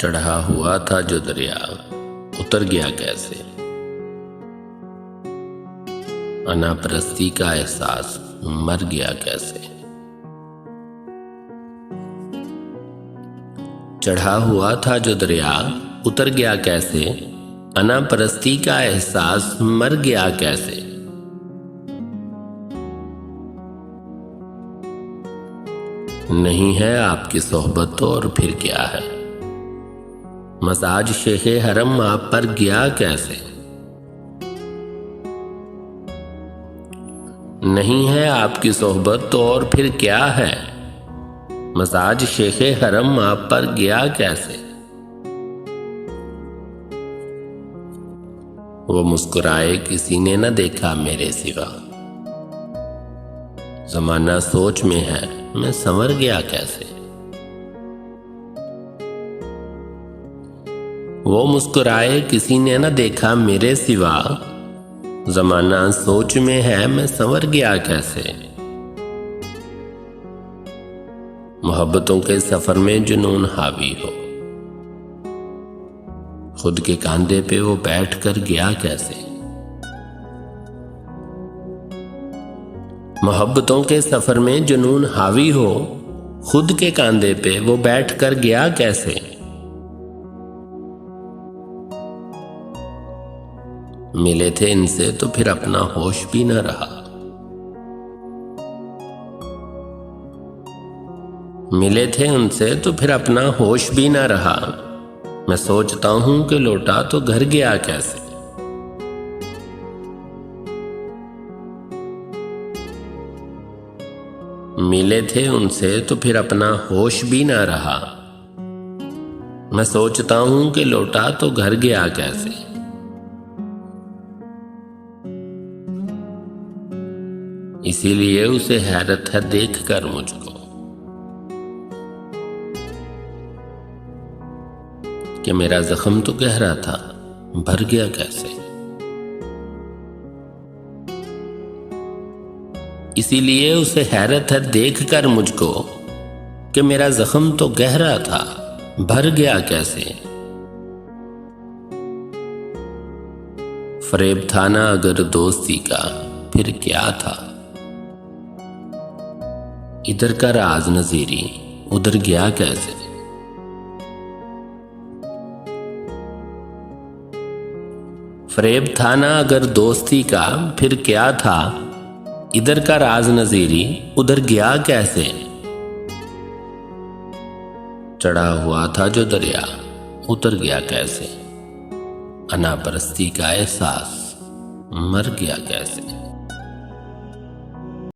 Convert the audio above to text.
चढ़ा हुआ था जो दरिया उतर गया कैसे। अनापरस्ती का एहसास मर गया कैसे। चढ़ा हुआ था जो दरिया उतर गया कैसे। अनापरस्ती का एहसास मर गया कैसे। नहीं है आपकी सोहबत तो और फिर क्या है। मसाज शेखे हरम आप पर गया कैसे। नहीं है आपकी सोहबत तो और फिर क्या है। मसाज शेखे हरम आप पर गया कैसे। वो मुस्कुराए किसी ने न देखा मेरे सिवा। जमाना सोच में है मैं संवर गया कैसे। वो मुस्कुराए किसी ने न देखा मेरे सिवा। जमाना सोच में है मैं संवर गया कैसे। मोहब्बतों के सफर में जुनून हावी हो। खुद के कांधे पे वो बैठ कर गया कैसे। मोहब्बतों के सफर में जुनून हावी हो। खुद के कांधे पे वो बैठ कर गया कैसे। मिले थे इनसे तो फिर अपना होश भी न रहा। मिले थे उनसे तो फिर अपना होश भी न रहा। मैं सोचता हूं कि लौटा तो घर गया कैसे। मिले थे उनसे तो फिर अपना होश भी ना रहा। मैं सोचता हूं कि लौटा तो घर गया कैसे। इसीलिए उसे हैरत है देखकर मुझको कि मेरा जख्म तो गहरा था भर गया कैसे। इसीलिए उसे हैरत है देखकर मुझको कि मेरा जख्म तो गहरा था भर गया कैसे। फरेब था ना अगर दोस्ती का फिर क्या था। इधर का राज नजीरी उधर गया कैसे। फरेब था ना अगर दोस्ती का फिर क्या था। इधर का राज नजीरी उधर गया कैसे। चढ़ा हुआ था जो दरिया उतर गया कैसे। अनापरस्ती का एहसास मर गया कैसे।